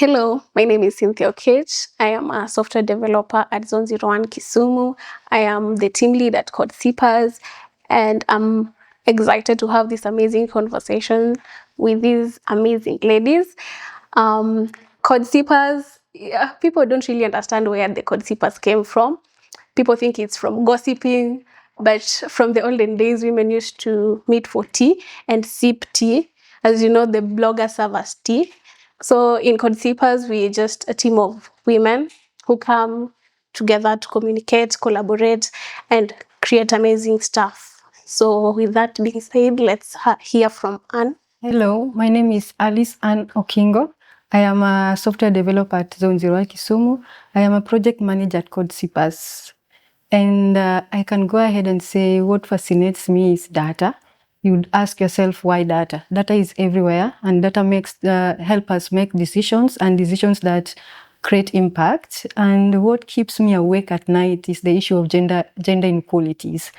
Hello, my name is Cynthia Oketch. I am a software developer at Zone01 Kisumu. I am the team lead at CodeSsippers, and I'm excited to have this amazing conversation with these amazing ladies. CodeSsippers, yeah, people don't really understand where the CodeSsippers came from. People think it's from gossiping, but from the olden days, women used to meet for tea and sip tea. As you know, the bloggers serve us tea. So in CodeSsippers, we're just a team of women who come together to communicate, collaborate, and create amazing stuff. So with that being said, let's hear from Anne. Hello, my name is Alice Ann Okingo. I am a software developer at Zone01 Kisumu. I am a project manager at CodeSsippers. And I can go ahead and say what fascinates me is data. You'd ask yourself, why data? Data is everywhere, and data help us make decisions, and decisions that create impact. And what keeps me awake at night is the issue of gender inequalities.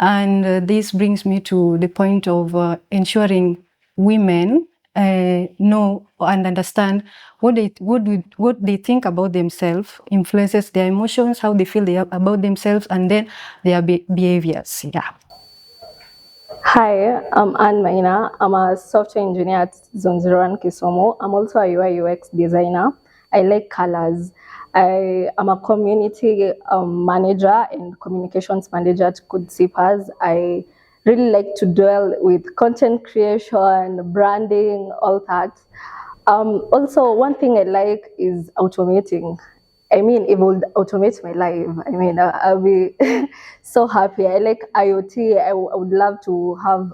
And this brings me to the point of ensuring women know and understand what they think about themselves influences their emotions, how they feel about themselves, and then their behaviors. Yeah. Hi, I'm Maina. I'm a software engineer at Zone01 Kisumu. I'm also a UI UX designer. I like colors. I am a community manager and communications manager at CodeSsippers. I really like to dwell with content creation, branding, all that. Also, one thing I like is automating. I mean, it would automate my life. I mean, I'll be so happy. I like IoT. I would love to have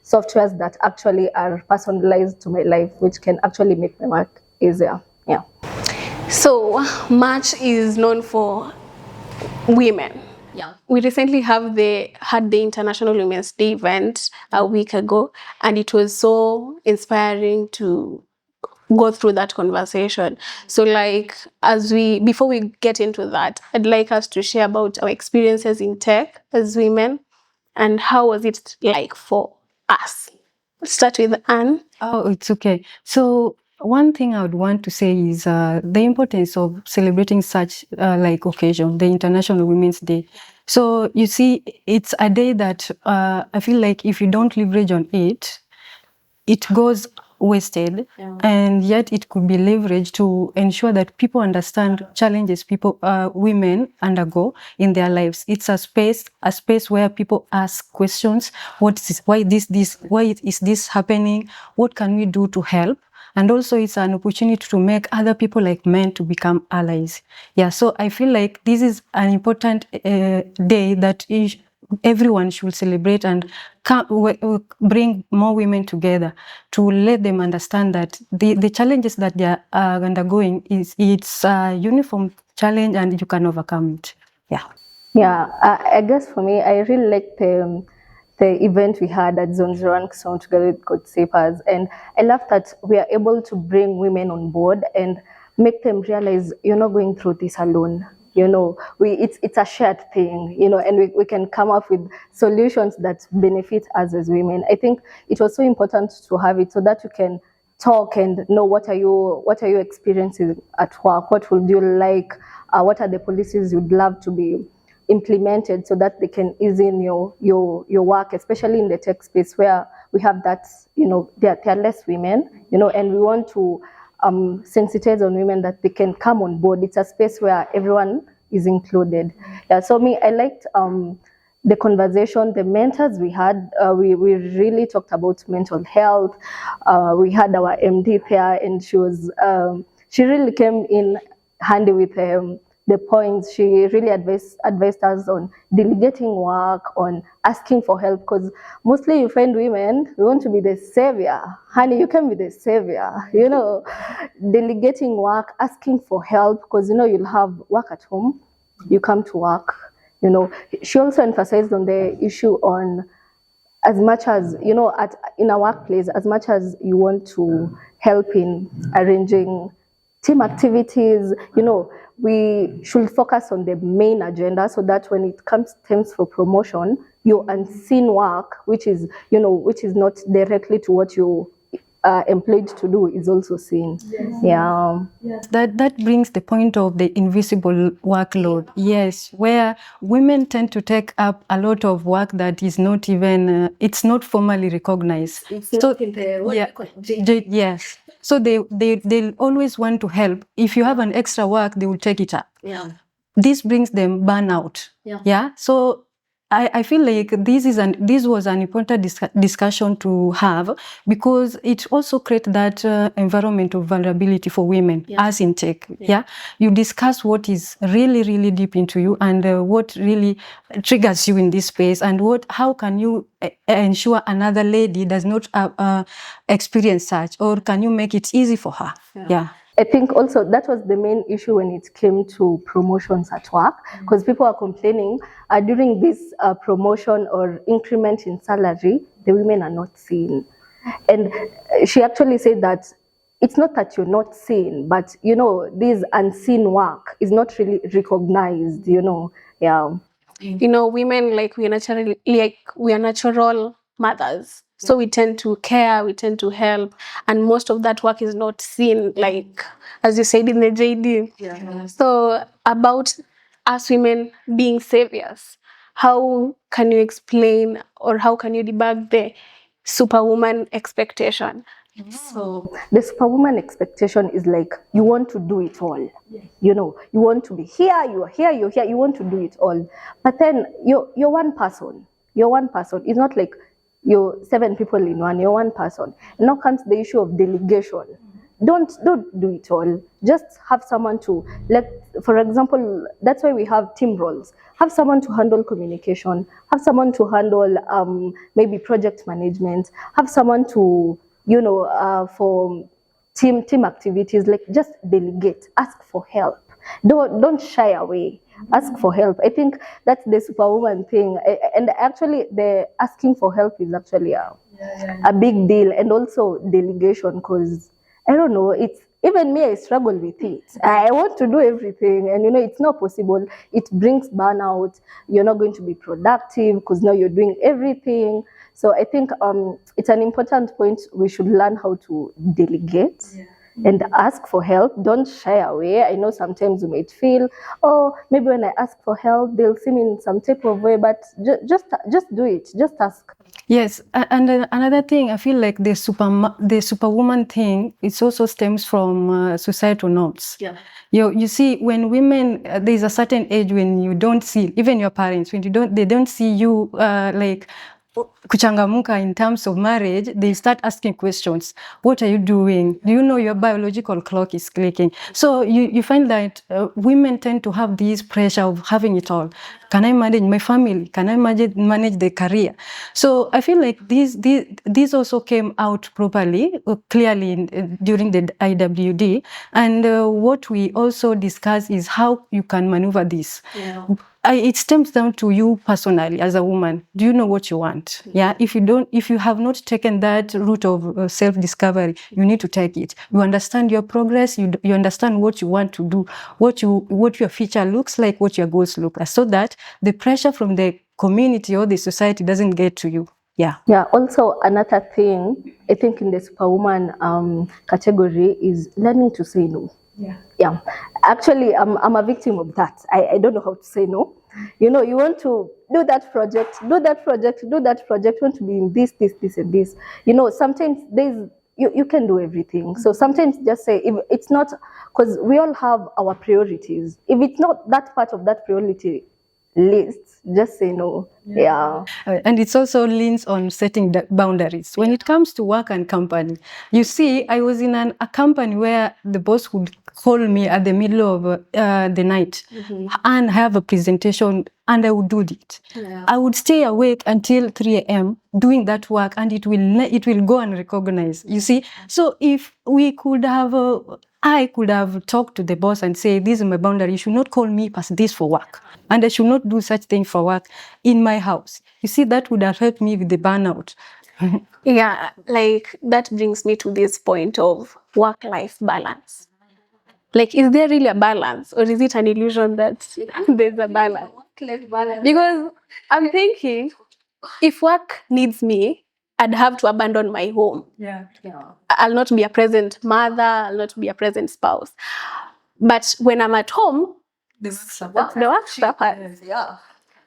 softwares that actually are personalized to my life, which can actually make my work easier. Yeah. So March is known for women. Yeah. We recently had the International Women's Day event a week ago, and it was so inspiring to go through that conversation. So before we get into that, I'd like us to share about our experiences in tech as women and how was it like for us. Let's start with Anne. Oh, it's okay. So one thing I would want to say is the importance of celebrating such occasion, the International Women's Day. So you see, it's a day that I feel like if you don't leverage on it, it goes wasted. Yeah. And yet it could be leveraged to ensure that people understand challenges women undergo in their lives. It's a space where people ask questions. Why is this happening? What can we do to help? And also it's an opportunity to make other people like men to become allies. Yeah, so I feel like this is an important day that everyone should celebrate and bring more women together to let them understand that the challenges that they are undergoing it's a uniform challenge and you can overcome it. Yeah. Yeah, I guess for me, I really like the event we had at Zone01 Kisumu together with CodeSsippers, and I love that we are able to bring women on board and make them realize you're not going through this alone. You know, it's a shared thing, you know, and we can come up with solutions that benefit us as women. I think it was so important to have it so that you can talk and know what are you experiencing at work, what would you like, what are the policies you'd love to be implemented so that they can ease in your work, especially in the tech space where we have that, you know, there are less women, you know, and we want to sensitize on women that they can come on board. It's a space where everyone is included. Yeah, so I liked the conversation, the mentors we had. We really talked about mental health. We had our MD there, and she really came in handy with the points. She really advised us on delegating work, on asking for help, because mostly you find women, we want to be the savior. Honey, you can be the savior, you know, delegating work, asking for help, because, you know, you'll have work at home, you come to work, you know. She also emphasized on the issue on, as much as, you know, in a workplace, as much as you want to help in arranging team activities, you know, we should focus on the main agenda so that when it comes terms for promotion, your unseen work, which is not directly to what you employed to do is also seen. Yes. Yeah. Yes, that brings the point of the invisible workload. Yes, where women tend to take up a lot of work that is not even, it's not formally recognized. It's not in the yes. So they'll always want to help. If you have an extra work, they will take it up. Yeah. This brings them burnout. Yeah. So I feel like this was an important discussion to have, because it also creates that environment of vulnerability for women as in tech. Yeah, you discuss what is really, really deep into you, and what really triggers you in this space, and how can you ensure another lady does not experience such, or can you make it easy for her? Yeah. I think also that was the main issue when it came to promotions at work, because people are complaining during this promotion or increment in salary, the women are not seen. And she actually said that it's not that you're not seen, but this unseen work is not really recognized, yeah. Women, we are natural mothers. So we tend to care, we tend to help, and most of that work is not seen, like as you said in the JD. Yeah. So about us women being saviors, how can you explain, or how can you debug the superwoman expectation? So the superwoman expectation is like, you want to do it all. Yes. You want to be here, you're here, you want to do it all. But then you're one person. You're one person. It's not like you're 7 people in one, you're one person. And now comes the issue of delegation. Don't do it all. Just have someone to for example, that's why we have team roles. Have someone to handle communication, have someone to handle maybe project management, have someone to for team activities. Like, just delegate, ask for help. Don't shy away. Ask for help. I think that's the superwoman thing, and actually the asking for help is actually a big deal, and also delegation, because I don't know, it's even me, I struggle with it. I want to do everything, and it's not possible. It brings burnout. You're not going to be productive because now you're doing everything. So I think it's an important point. We should learn how to delegate. Yeah. And ask for help. Don't shy away. I know sometimes you might feel, oh, maybe when I ask for help, they'll see me in some type of way, but just do it. Just ask. Yes, and another thing, I feel like the superwoman thing, it also stems from societal norms. Yeah. You see, when women, there's a certain age when you don't see, even your parents, when they don't see you like kuchangamuka in terms of marriage, they start asking questions. What are you doing? Do you know your biological clock is clicking? So you find that women tend to have this pressure of having it all. Can I manage my family? Can I manage the career? So I feel like these also came out properly, clearly during the IWD. And what we also discuss is how you can maneuver this. Yeah. It stems down to you personally as a woman. Do you know what you want? Yeah. If you have not taken that route of self-discovery, you need to take it. You understand your progress. You understand what you want to do, what your future looks like, what your goals look like, so that the pressure from the community or the society doesn't get to you. Yeah. Yeah. Also, another thing I think in the superwoman category is learning to say no. Yeah. Yeah. Actually, I'm a victim of that. I don't know how to say no. You want to do that project, you want to be in this, and this. Sometimes you can do everything. So sometimes just say, if it's not, because we all have our priorities. If it's not that part of that priority list, just say no. Yeah. And it also leans on setting the boundaries. When it comes to work and company, you see, I was in a company where the boss would call me at the middle of the night and have a presentation, and I would do it. Yeah. I would stay awake until 3 a.m. doing that work, and it will go unrecognized. You see, so if we could have I could have talked to the boss and say, this is my boundary. You should not call me past this for work. And I should not do such thing for work in my house. You see, that would have helped me with the burnout. Yeah, like that brings me to this point of work-life balance. Like, is there really a balance, or is it an illusion that there's a balance? Because I'm thinking, if work needs me, I'd have to abandon my home. Yeah. I'll not be a present mother, I'll not be a present spouse. But when I'm at home, The work suffers. Yeah.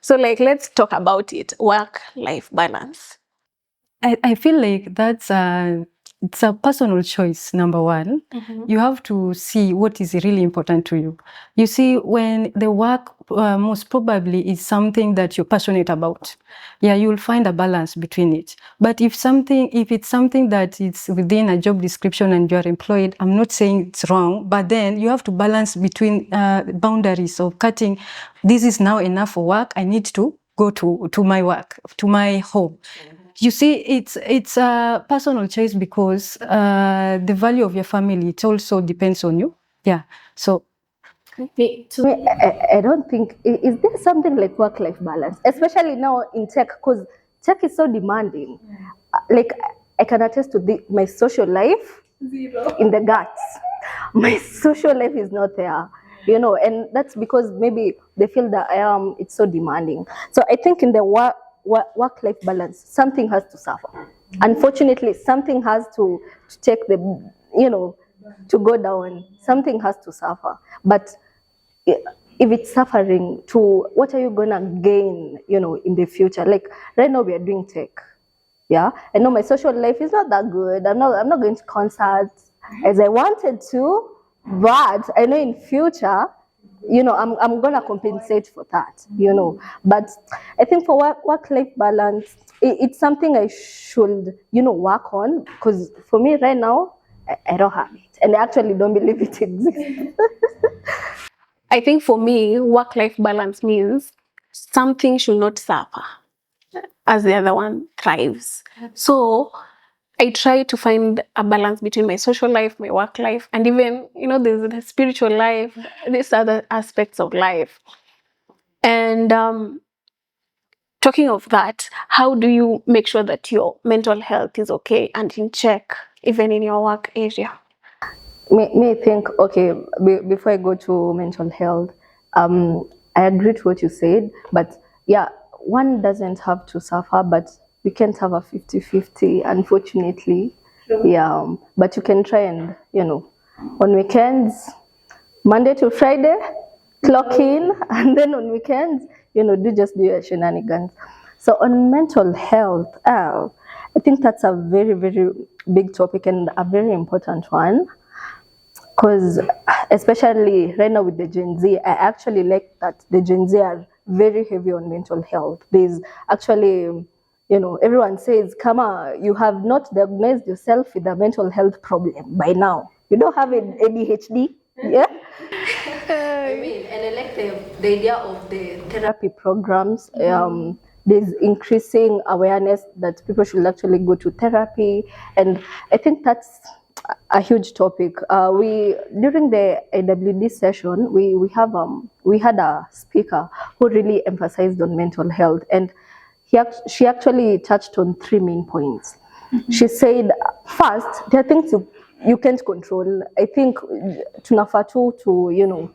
So like, let's talk about it, work-life balance. I feel like that's it's a personal choice, number one. You have to see what is really important to you. You see, when the work most probably is something that you're passionate about, yeah, you'll find a balance between it. But if it's something that is within a job description and you're employed, I'm not saying it's wrong, but then you have to balance between boundaries of cutting. This is now enough for work. I need to go to my work, to my home. You see, it's a personal choice because the value of your family, it also depends on you. Yeah. So To me, I don't think, is there something like work-life balance, especially now in tech, because tech is so demanding. Like, I can attest to my social life, zero in the guts. My social life is not there, and that's because maybe they feel that it's so demanding. So I think in the work-life balance, something has to suffer. Unfortunately, something has to take the, to go down. Something has to suffer. But if it's suffering, to what are you gonna gain, in the future? Like right now we are doing tech. Yeah. I know my social life is not that good. I'm not going to concerts as I wanted to, but I know in future, I'm gonna compensate for that, But I think for work-life balance, it's something I should, work on, because for me right now, I don't have it. And I actually don't believe it exists. I think for me, work-life balance means something should not suffer as the other one thrives. So I try to find a balance between my social life, my work life, and even, there's the spiritual life, these other aspects of life. And talking of that, how do you make sure that your mental health is okay and in check, even in your work area? May think, okay, before I go to mental health, I agree to what you said, but yeah, one doesn't have to suffer, but we can't have a 50-50, unfortunately. Sure. Yeah, but you can try and, on weekends, Monday to Friday, clock in, and then on weekends, do your shenanigans. So on mental health, I think that's a very, very big topic and a very important one. Because especially right now with the Gen Z, I actually like that the Gen Z are very heavy on mental health. There's actually, everyone says, Kama, you have not diagnosed yourself with a mental health problem by now. You don't have an ADHD, yeah? I mean, and I like the idea of the therapy programs. There's increasing awareness that people should actually go to therapy. And I think that's a huge topic. We during the AWD session, we had a speaker who really emphasized on mental health, and she actually touched on three main points. She said, first, there are things you can't control. I think tunafaa to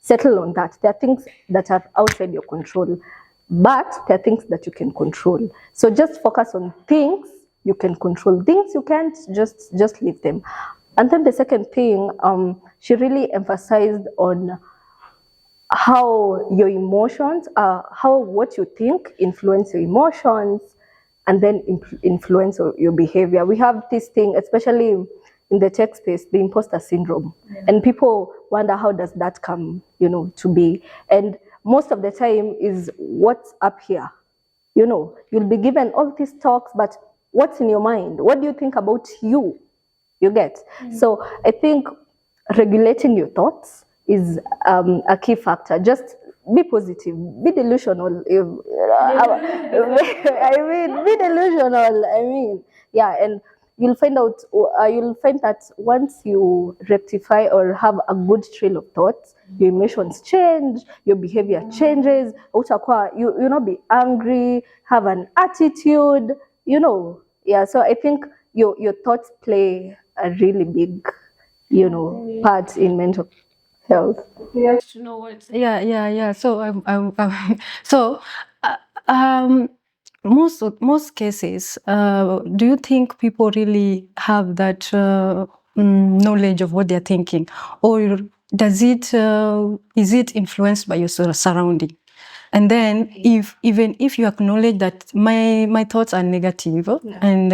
settle on that. There are things that are outside your control, but there are things that you can control. So just focus on things you can control. Things you can't, just leave them. And then the second thing, she really emphasized on how your emotions, how what you think influence your emotions, and then influence your behavior. We have this thing, especially in the tech space, the imposter syndrome. Yeah. And people wonder, how does that come, to be? And most of the time is what's up here. You'll be given all these talks, but what's in your mind? What do you think about you? You get? Mm-hmm. So I think regulating your thoughts is a key factor. Just be positive, be delusional. I mean, be delusional. I mean, yeah, and you'll find that once you rectify or have a good trail of thoughts, your emotions change, your behavior changes. You not be angry, have an attitude. Yeah. So I think your thoughts play a really big, part in mental health. To know what. yeah. So so most cases, do you think people really have that knowledge of what they're thinking, or does it is it influenced by your surrounding? And then, even if you acknowledge that my thoughts are negative, and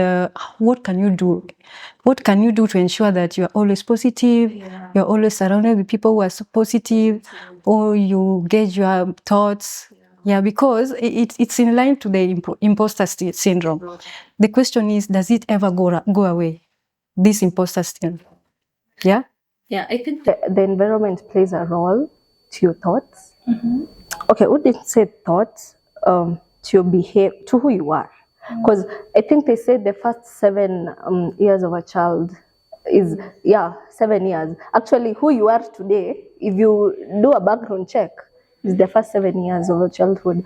what can you do? What can you do to ensure that you are always positive? You're always surrounded with people who are so positive, or you gauge your thoughts. Yeah, because it's in line to the imposter syndrome. The question is, does it ever go away? This imposter syndrome. Yeah. Yeah, I think the environment plays a role to your thoughts. Okay, who did say thoughts to your behavior, to who you are? Because I think they say the first 7 years of a child is 7 years. Actually, who you are today, if you do a background check, is the first 7 years of a childhood.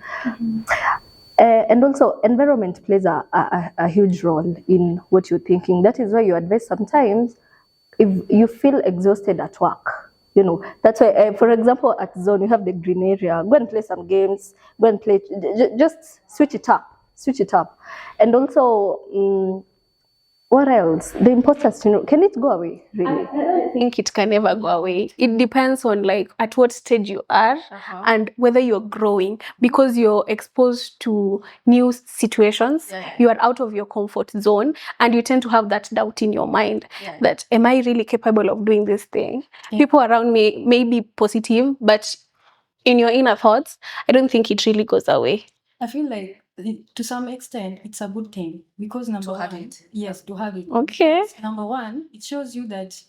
And also, environment plays a huge role in what you're thinking. That is why you advise sometimes if you feel exhausted at work. You know, that's why, for example, at Zone, you have the green area. Go and play some games. Go and play. Just switch it up. Switch it up. And also, what else? The imposter syndrome. Can it go away? Really? I don't think it can never go away. It depends on like at what stage you are and whether you're growing, because you're exposed to new situations. You are out of your comfort zone, and you tend to have that doubt in your mind that, am I really capable of doing this thing? People around me may be positive, but in your inner thoughts, I don't think it really goes away. I feel like to some extent it's a good thing, because to have it. Okay. Number one, it shows you that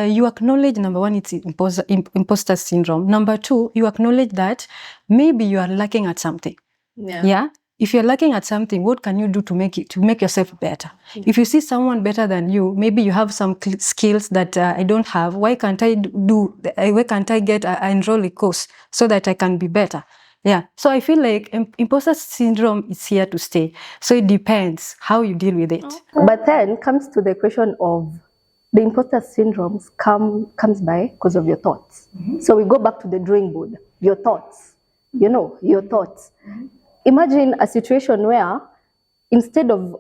you acknowledge, number one, it's imposter syndrome. Number two, you acknowledge that maybe you are lacking at something. Yeah. If you're lacking at something, what can you do to make yourself better? If you see someone better than you, maybe you have some skills that I don't have. Why can't I get an enroll course so that I can be better? Yeah. So I feel like imposter syndrome is here to stay. So it depends how you deal with it. But then comes to the question of the imposter syndrome comes by because of your thoughts. So we go back to the drawing board. Your thoughts. You know, your thoughts. Imagine a situation where instead of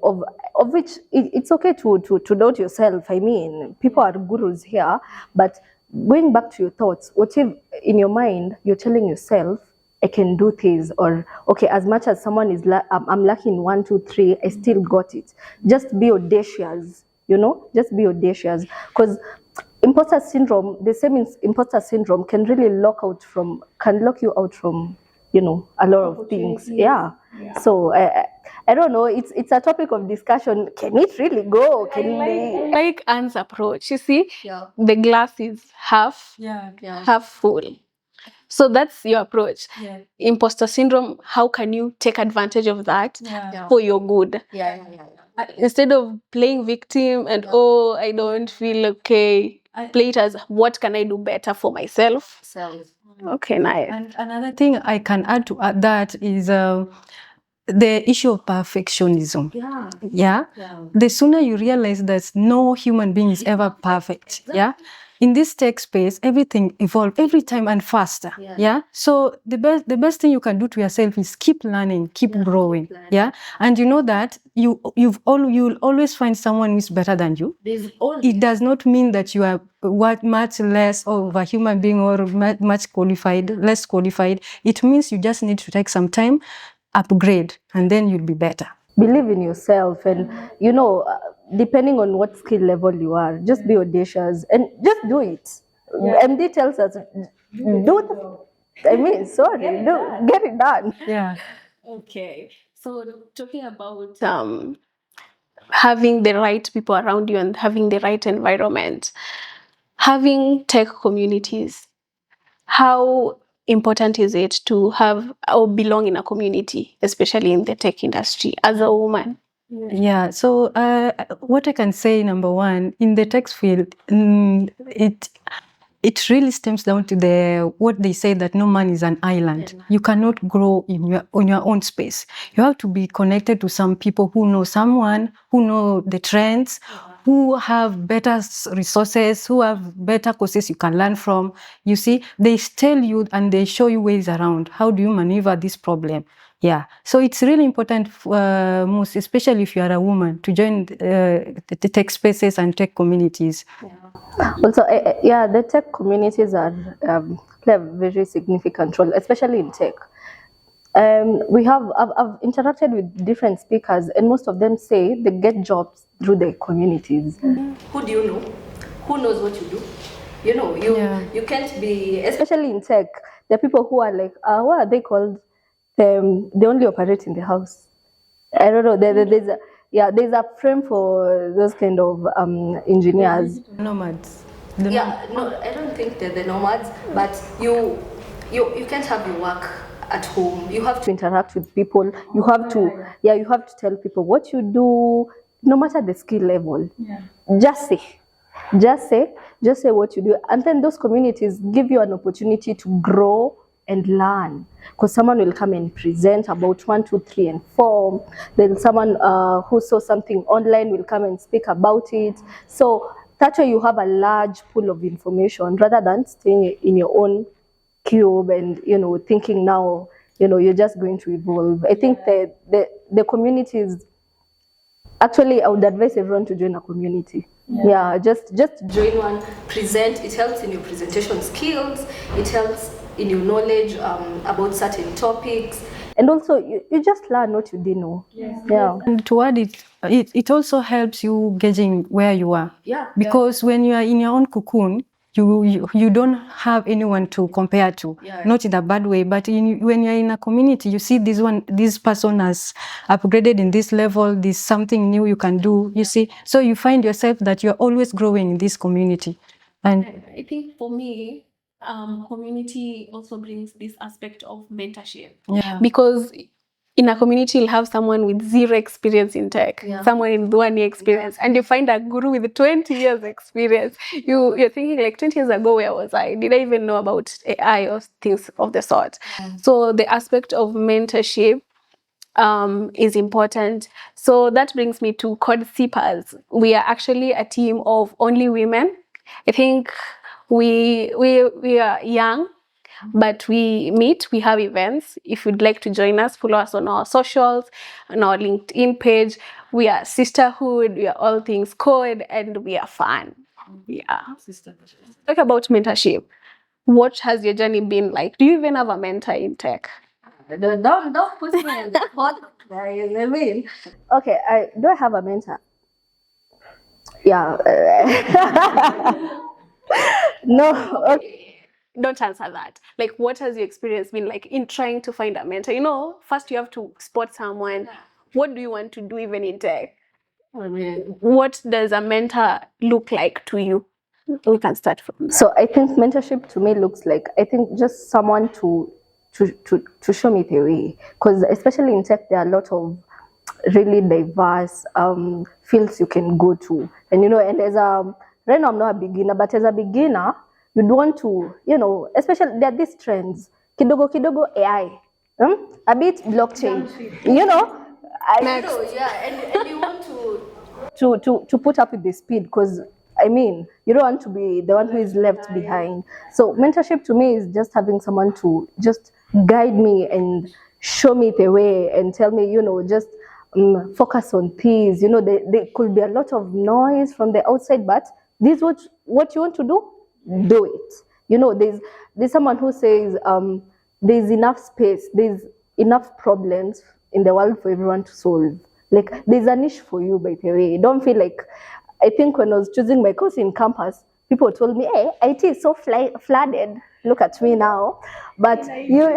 which it's okay to doubt yourself. I mean, people are gurus here, but going back to your thoughts, what if in your mind you're telling yourself, I can do things, or okay, as much as someone is I'm lucky in 1, 2, 3, I still got it. Just be audacious, you know, just be audacious, because imposter syndrome, the same imposter syndrome can really lock you out from, you know, a lot of things. Yeah. So I don't know. It's a topic of discussion. Can it really go? Like Anne's approach? You see, the glass is half full. So that's your approach. Imposter syndrome. How can you take advantage of that for your good? Instead of playing victim and I don't feel okay, play it as what can I do better for myself. Okay, nice. And another thing I can add to that is the issue of perfectionism. Yeah. The sooner you realize that no human being is ever perfect. Yeah. In this tech space, everything evolves every time and faster. Yeah. So the best thing you can do to yourself is keep learning, keep growing. Yeah. And you know that you'll always find someone who's better than you. It does not mean that you are much less of a human being or less qualified. It means you just need to take some time, upgrade, and then you'll be better. Believe in yourself, and you know, depending on what skill level you are, just be audacious and just do it. MD tells us, get it done. Yeah. Okay. So talking about having the right people around you and having the right environment, having tech communities, how important is it to have or belong in a community, especially in the tech industry, as a woman? Yeah, so what I can say, number one, in the tech field, it really stems down to what they say, that no man is an island. You cannot grow on your own space. You have to be connected to some people who know someone, who know the trends, who have better resources, who have better courses you can learn from. You see, they tell you and they show you ways around. How do you maneuver this problem? Yeah, so it's really important, most especially if you are a woman, to join the tech spaces and tech communities. Also, yeah, the tech communities are play a very significant role, especially in tech. I've interacted with different speakers, and most of them say they get jobs through their communities. Who do you know? Who knows what you do? You know, you can't be, especially in tech. There are people who are like, what are they called? They only operate in the house. I don't know. There's a frame for those kind of engineers. Nomads. No, I don't think they're the nomads, but you can't have your work at home. You have to interact with people. You have to tell people what you do, no matter the skill level. Yeah. Just say what you do, and then those communities give you an opportunity to grow and learn, because someone will come and present about 1, 2, 3, and 4. Then someone who saw something online will come and speak about it. So that way you have a large pool of information rather than staying in your own cube and thinking now you're just going to evolve. I think the communities, actually I would advise everyone to join a community. Yeah, just join one, present. It helps in your presentation skills, it helps in your knowledge about certain topics, and also you just learn what you didn't know. Yeah. And to add it also helps you gauging where you are. Yeah. Because when you are in your own cocoon, you don't have anyone to compare to. Yeah. Not in a bad way, but when you're in a community, you see this person has upgraded in this level, there's something new you can do, you see. So you find yourself that you're always growing in this community. And I think for me, community also brings this aspect of mentorship. Yeah. Because in a community, you'll have someone with 0 experience in tech, someone with 1 year experience, and you find a guru with 20 years experience. You're thinking like 20 years ago, where was I? Did I even know about AI or things of the sort? So the aspect of mentorship is important. So that brings me to CodeSsippers. We are actually a team of only women. I think we are young, but we meet, we have events. If you'd like to join us, follow us on our socials, on our LinkedIn page. We are sisterhood, we are all things code, and we are fun. Yeah. Talk about mentorship. What has your journey been like? Do you even have a mentor in tech? Don't put me in the spot. I mean, okay, do I have a mentor? Yeah. No. Okay. Don't answer that. Like, what has your experience been like in trying to find a mentor? First you have to spot someone. What do you want to do even in tech? I mean, what does a mentor look like to you? We can start from there. So I think mentorship to me looks like, I think just someone to show me the way, because especially in tech there are a lot of really diverse fields you can go to, and and as right now I'm not a beginner, but as a beginner you'd want to, especially there are these trends, kidogo AI, a bit blockchain, and you want to put up with the speed, because I mean, you don't want to be the one who is left behind. So mentorship to me is just having someone to just guide me and show me the way and tell me, just focus on things. There could be a lot of noise from the outside, but this is what you want to do it. There's someone who says there's enough space, there's enough problems in the world for everyone to solve. Like, there's a niche for you, by the way. Don't feel like, I think when I was choosing my course in campus, people told me, hey, IT is so flooded. Look at me now. But you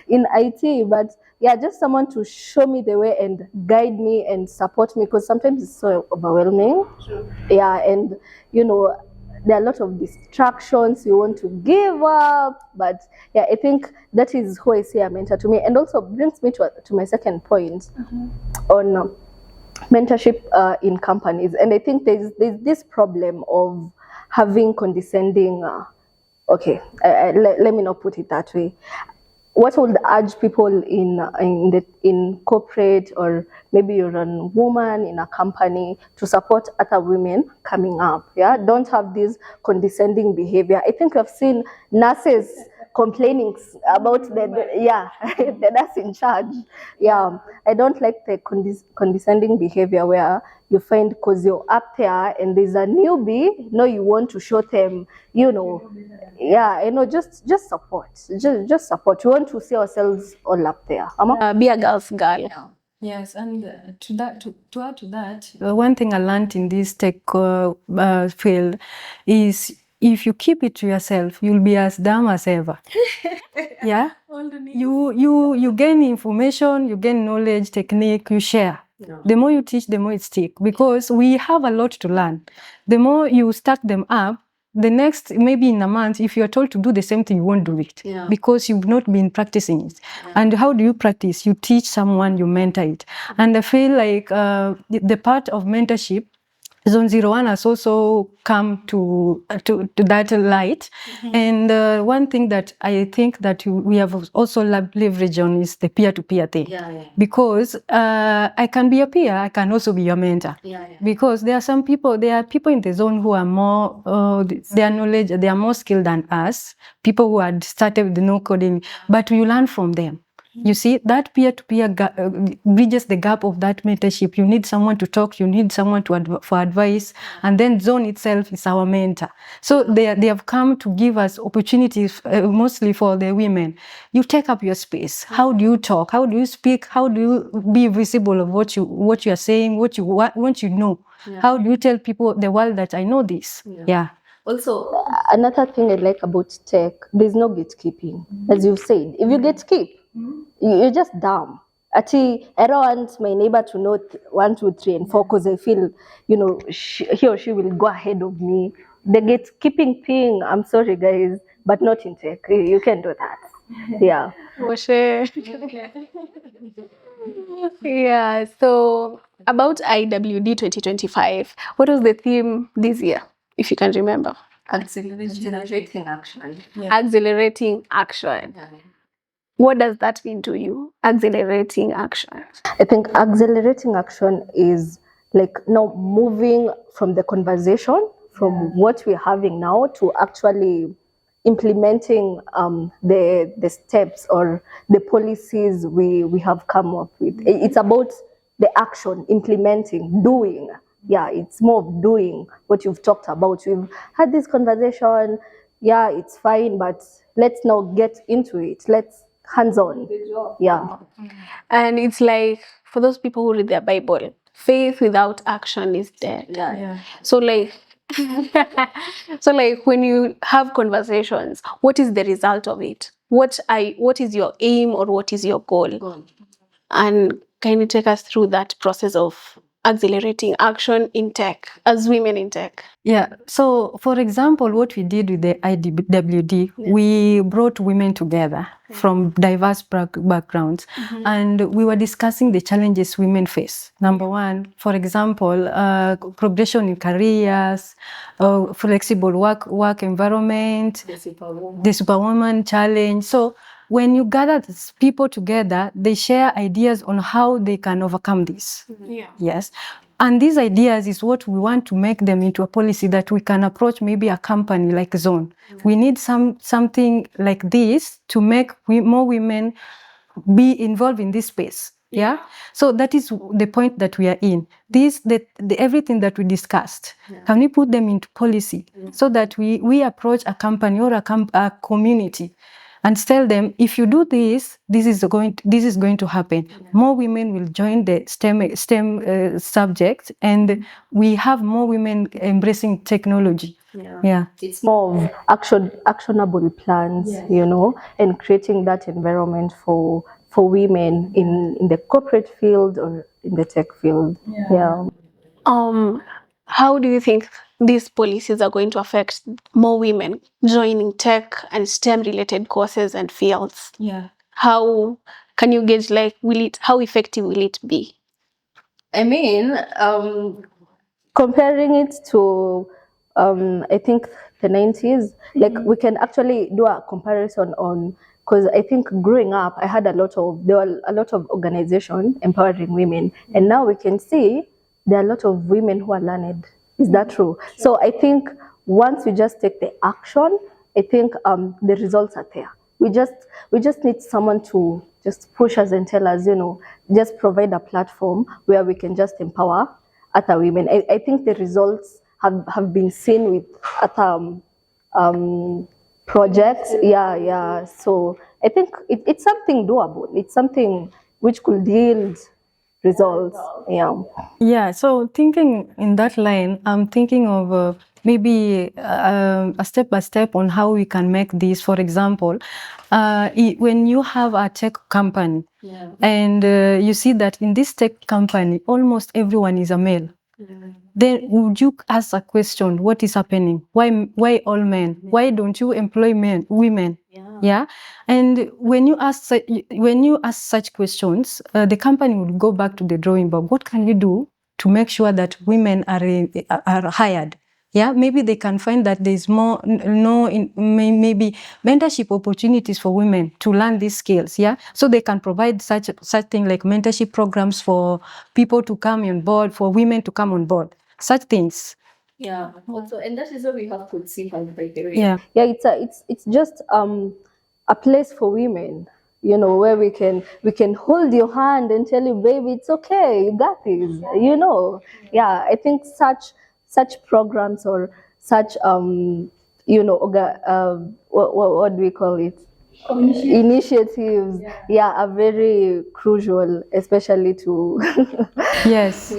in IT, but yeah, just someone to show me the way and guide me and support me, because sometimes it's so overwhelming. Sure. Yeah, and there are a lot of distractions, you want to give up, but yeah, I think that is who I see a mentor to me, and also brings me to my second point on mentorship in companies. And I think there's this problem of having condescending, let me not put it that way. What I would urge people in corporate, or maybe you're a woman in a company, to support other women coming up. Yeah, don't have this condescending behavior. I think I've seen nurses complaining about that's in charge. I don't like the condescending behavior where you find because you're up there and there's a newbie, you want to show them, just support, just support. We want to see ourselves all up there. Be a girl's girl. Yes, and to add to that, one thing I learned in this tech field is if you keep it to yourself, you'll be as dumb as ever. Yeah, you gain information, you gain knowledge, technique, you share. No. The more you teach, the more it sticks, because we have a lot to learn. The more you stack them up, the next, maybe in a month, if you're told to do the same thing, you won't do it because you've not been practicing it. And how do you practice? You teach someone, you mentor it. And I feel like the part of mentorship, Zone01 has also come to that light. And one thing that I think that we have also leveraged on is the peer-to-peer thing. Because I can be a peer, I can also be your mentor. Because there are people in the zone who are more, their knowledge, they are more skilled than us, people who had started with no coding, but we learn from them. You see, that peer-to-peer bridges the gap of that mentorship. You need someone to talk, you need someone for advice, and then Zone itself is our mentor. So they have come to give us opportunities, mostly for the women. You take up your space. How do you talk? How do you speak? How do you be visible of what you are saying, what you know? How do you tell people, the world, that I know this? Also, another thing I like about tech, there's no gatekeeping. As you said, if you gatekeep, you're just dumb. Actually, I don't want my neighbor to know 1, 2, 3, and 4 because I feel, he or she will go ahead of me. The gatekeeping thing, I'm sorry, guys, but not in tech. You can do that. Yeah. For sure. Yeah. So about IWD 2025, what was the theme this year, if you can remember? Accelerating action. Accelerating action. What does that mean to you, accelerating action? I think accelerating action is like now moving from the conversation, from what we're having now, to actually implementing the steps or the policies we have come up with. It's about the action, implementing, doing. Yeah, it's more of doing what you've talked about. We've had this conversation. Yeah, it's fine, but let's now get into it. Let's hands-on. Yeah. And it's like, for those people who read their Bible, faith without action is dead. So like, when you have conversations, what is the result of it? What is your aim, or what is your goal? And can you take us through that process of accelerating action in tech, as women in tech? Yeah. So, for example, what we did with the IWD, we brought women together from diverse backgrounds, and we were discussing the challenges women face. Number one, for example, progression in careers, flexible work environment, the Superwoman challenge. So, when you gather people together, they share ideas on how they can overcome this. Yes. And these ideas is what we want to make them into a policy that we can approach maybe a company like Zone. We need something like this to make more women be involved in this space. Yeah. So that is the point that we are in. Everything that we discussed, can we put them into policy so that we approach a company or a community and tell them, if you do this, this is going to happen. More women will join the STEM subject, and we have more women embracing technology. It's more of actionable plans, and creating that environment for women in the corporate field or in the tech field. How do you think these policies are going to affect more women joining tech and STEM related courses and fields? How can you gauge, like, how effective will it be? I mean, comparing it to I think the 90s, like we can actually do a comparison on, because I think growing up there were a lot of organizations empowering women, and now we can see there are a lot of women who are learned. Is that true? So I think once we just take the action, I think the results are there. We just need someone to just push us and tell us, just provide a platform where we can just empower other women. I think the results have been seen with other projects. Yeah. So I think it's something doable. It's something which could yield results. Yeah, so thinking in that line, I'm thinking of maybe a step by step on how we can make this. For example, when you have a tech company, and you see that in this tech company, almost everyone is a male. Then would you ask a question, what is happening? Why all men? Why don't you employ women? Yeah. And when you ask such questions, the company would go back to the drawing board. What can you do to make sure that women are hired? Yeah, maybe they can find that there's maybe mentorship opportunities for women to learn these skills. Yeah, so they can provide such thing like mentorship programs for people to come on board, for women to come on board. Such things. Yeah. Also, and that is why we have CodeSsippers, by the way. Yeah. It's just a place for women, where we can hold your hand and tell you, baby, it's okay, you got this. Yeah, I think such programs or such what do we call it? Initiatives, are very crucial, especially to Yes.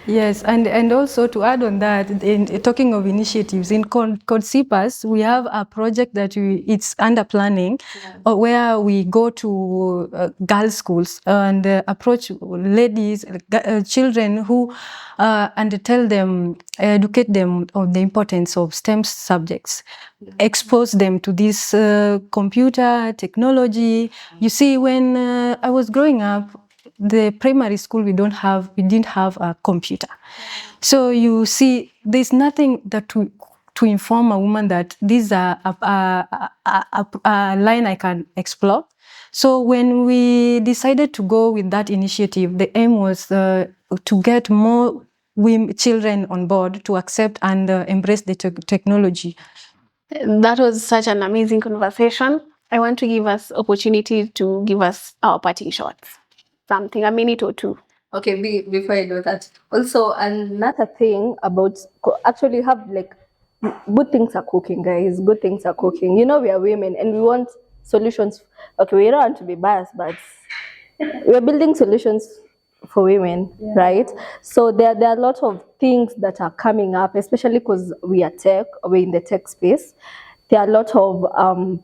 Yes, and also to add on that, in talking of initiatives, in CodeSsippers, we have a project that it's under planning, where we go to girls' schools and approach ladies, children who, and educate them on the importance of STEM subjects, expose them to this computer technology. You see, when I was growing up, the primary school we didn't have a computer, so you see there's nothing that to inform a woman that this is a line I can explore. So when we decided to go with that initiative, the aim was to get more children on board to accept and embrace the technology. That was such an amazing conversation. I want to give us opportunity to give us our parting shots. Something, a minute or two. Okay, before I do that, also another thing about actually have like good things are cooking, guys. Good things are cooking. We are women and we want solutions. Okay, we don't want to be biased, but we're building solutions for women, right? So there are a lot of things that are coming up, especially because we're in the tech space. There are a lot of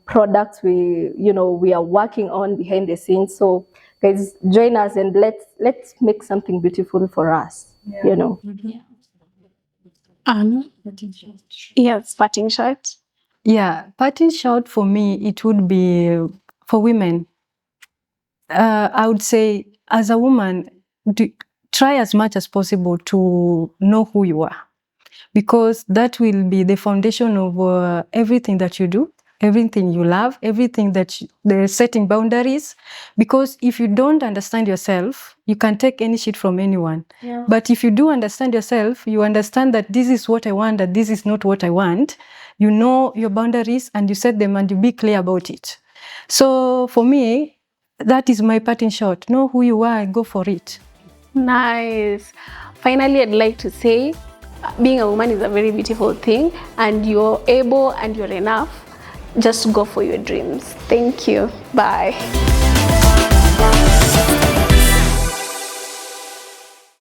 products we are working on behind the scenes. So guys, join us and let's make something beautiful for us. Yes, parting shot. Yeah, parting shot for me, it would be for women. I would say, as a woman, try as much as possible to know who you are, because that will be the foundation of everything that you do, everything you love, everything that they're setting boundaries. Because if you don't understand yourself, you can take any shit from anyone. Yeah. But if you do understand yourself, you understand that this is what I want, that this is not what I want. You know your boundaries and you set them and you be clear about it. So for me, that is my parting shot. Know who you are and go for it. Nice. Finally, I'd like to say, being a woman is a very beautiful thing, and you're able and you're enough. Just go for your dreams. Thank you. Bye.